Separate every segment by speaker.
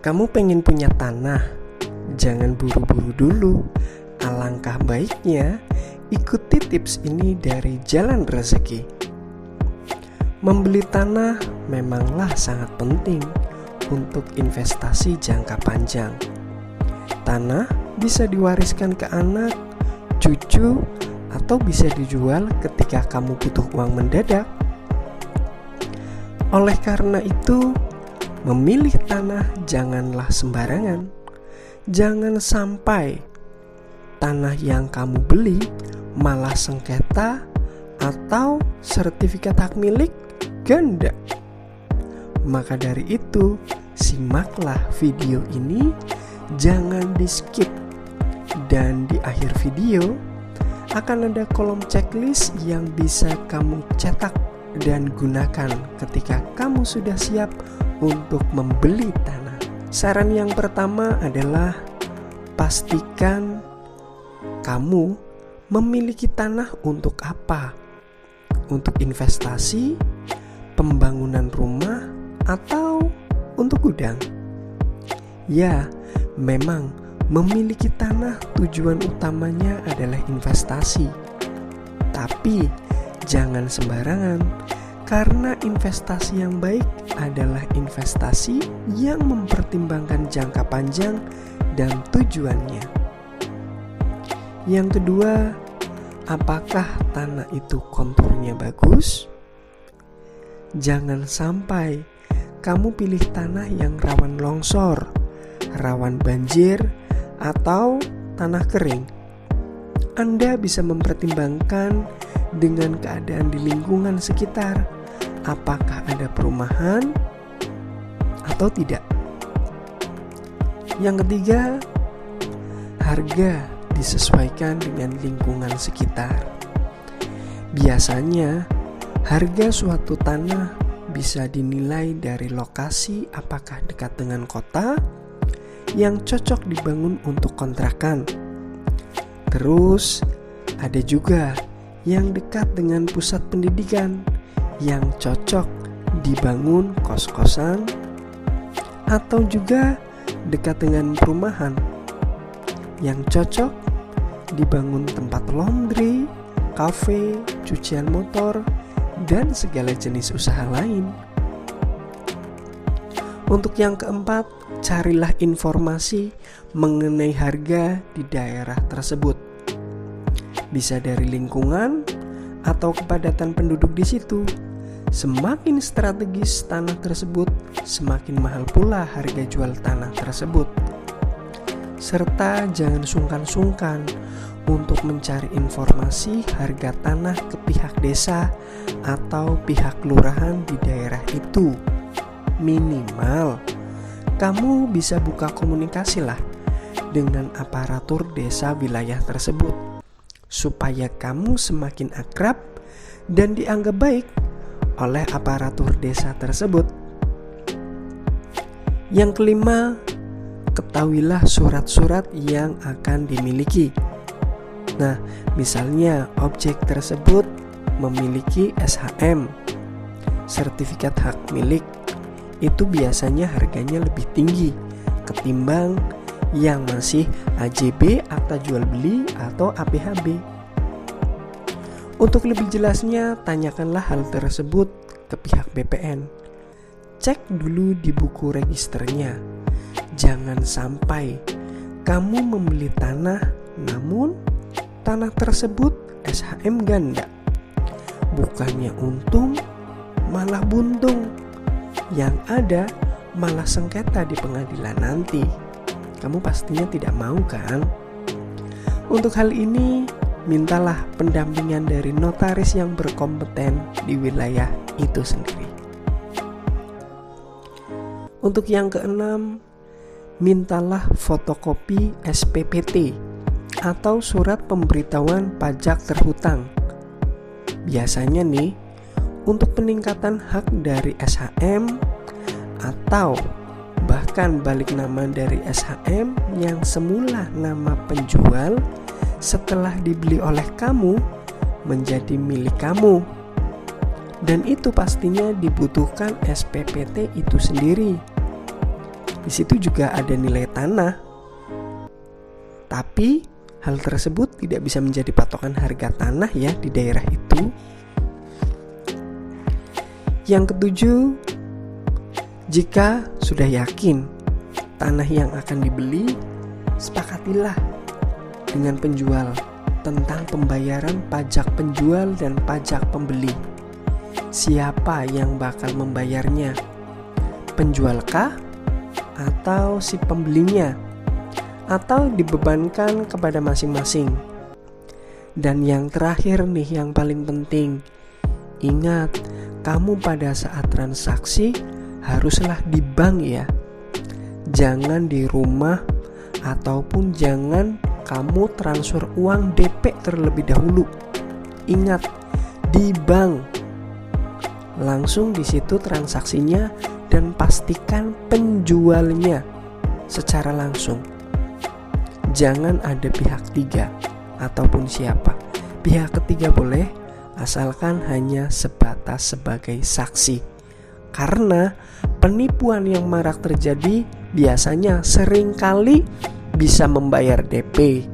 Speaker 1: Kamu pengen punya tanah? Jangan buru-buru dulu. Alangkah baiknya ikuti tips ini dari Jalan Rezeki. Membeli tanah memanglah sangat penting untuk investasi jangka panjang. Tanah bisa diwariskan ke anak, cucu, atau bisa dijual ketika kamu butuh uang mendadak. Oleh karena itu, memilih tanah janganlah sembarangan. Jangan sampai tanah yang kamu beli malah sengketa atau sertifikat hak milik ganda. Maka dari itu, simaklah video ini, jangan di-skip. Dan di akhir video akan ada kolom checklist yang bisa kamu cetak dan gunakan ketika kamu sudah siap untuk membeli tanah. Saran yang pertama adalah pastikan kamu memiliki tanah untuk apa? Untuk investasi, pembangunan rumah, atau untuk gudang? Ya, memang memiliki tanah tujuan utamanya adalah investasi. Tapi jangan sembarangan, karena investasi yang baik adalah investasi yang mempertimbangkan jangka panjang dan tujuannya. Yang kedua, apakah tanah itu konturnya bagus? Jangan sampai kamu pilih tanah yang rawan longsor, rawan banjir, atau tanah kering. Anda bisa mempertimbangkan dengan keadaan di lingkungan sekitar, apakah ada perumahan atau tidak. Yang ketiga, harga disesuaikan dengan lingkungan sekitar. Biasanya, harga suatu tanah bisa dinilai dari lokasi, apakah dekat dengan kota yang cocok dibangun untuk kontrakan. Terus, ada juga yang dekat dengan pusat pendidikan yang cocok dibangun kos-kosan, atau juga dekat dengan perumahan yang cocok dibangun tempat laundry, kafe, cucian motor, dan segala jenis usaha lain. Untuk yang keempat, carilah informasi mengenai harga di daerah tersebut. Bisa dari lingkungan atau kepadatan penduduk di situ. Semakin strategis tanah tersebut, semakin mahal pula harga jual tanah tersebut. Serta jangan sungkan-sungkan untuk mencari informasi harga tanah ke pihak desa atau pihak kelurahan di daerah itu. Minimal kamu bisa buka komunikasi lah dengan aparatur desa wilayah tersebut, supaya kamu semakin akrab dan dianggap baik oleh aparatur desa tersebut. Yang kelima, ketahuilah surat-surat yang akan dimiliki. Nah, misalnya objek tersebut memiliki SHM, sertifikat hak milik, itu biasanya harganya lebih tinggi ketimbang yang masih AJB, akta jual beli, atau APHB. Untuk lebih jelasnya, tanyakanlah hal tersebut ke pihak BPN. Cek dulu di buku registernya. Jangan sampai kamu membeli tanah, namun tanah tersebut SHM ganda. Bukannya untung, malah buntung. Yang ada malah sengketa di pengadilan nanti. Kamu pastinya tidak mau kan? Untuk hal ini, mintalah pendampingan dari notaris yang berkompeten di wilayah itu sendiri. Untuk yang keenam, mintalah fotokopi SPPT atau surat pemberitahuan pajak terhutang. Biasanya nih, untuk peningkatan hak dari SHM atau bahkan balik nama dari SHM yang semula nama penjual setelah dibeli oleh kamu menjadi milik kamu. Dan itu pastinya dibutuhkan SPPT itu sendiri. Di situ juga ada nilai tanah. Tapi hal tersebut tidak bisa menjadi patokan harga tanah ya di daerah itu. Yang ketujuh, jika sudah yakin tanah yang akan dibeli, sepakatilah dengan penjual tentang pembayaran pajak penjual dan pajak pembeli. Siapa yang bakal membayarnya? Penjualkah? Atau si pembelinya? Atau dibebankan kepada masing-masing? Dan yang terakhir nih, yang paling penting, ingat, kamu pada saat transaksi haruslah di bank ya. Jangan di rumah, ataupun jangan kamu transfer uang DP terlebih dahulu. Ingat, di bank. Langsung di situ transaksinya dan pastikan penjualnya secara langsung. Jangan ada pihak ketiga ataupun siapa. Pihak ketiga boleh, asalkan hanya sebatas sebagai saksi. Karena penipuan yang marak terjadi biasanya seringkali bisa membayar DP,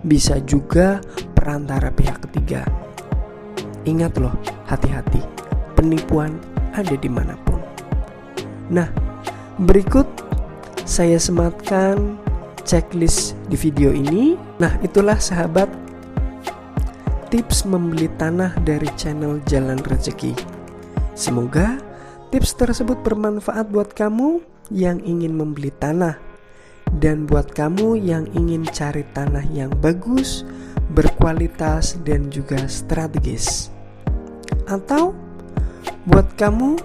Speaker 1: bisa juga perantara pihak ketiga. Ingat loh, hati-hati, penipuan ada dimanapun. Nah, berikut saya sematkan checklist di video ini. Nah, itulah sahabat tips membeli tanah dari channel Jalan Rezeki. Semoga tips tersebut bermanfaat buat kamu yang ingin membeli tanah, dan buat kamu yang ingin cari tanah yang bagus, berkualitas, dan juga strategis. Atau buat kamu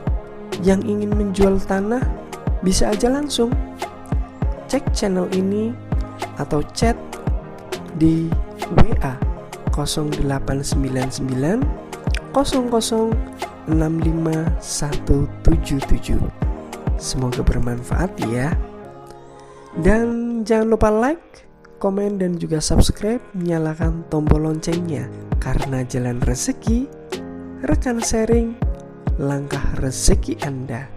Speaker 1: yang ingin menjual tanah, bisa aja langsung cek channel ini atau chat di WA 0899 00 65177. Semoga bermanfaat ya. Dan jangan lupa like, komen, dan juga subscribe. Nyalakan tombol loncengnya, karena Jalan Rezeki, rekan sharing langkah rezeki Anda.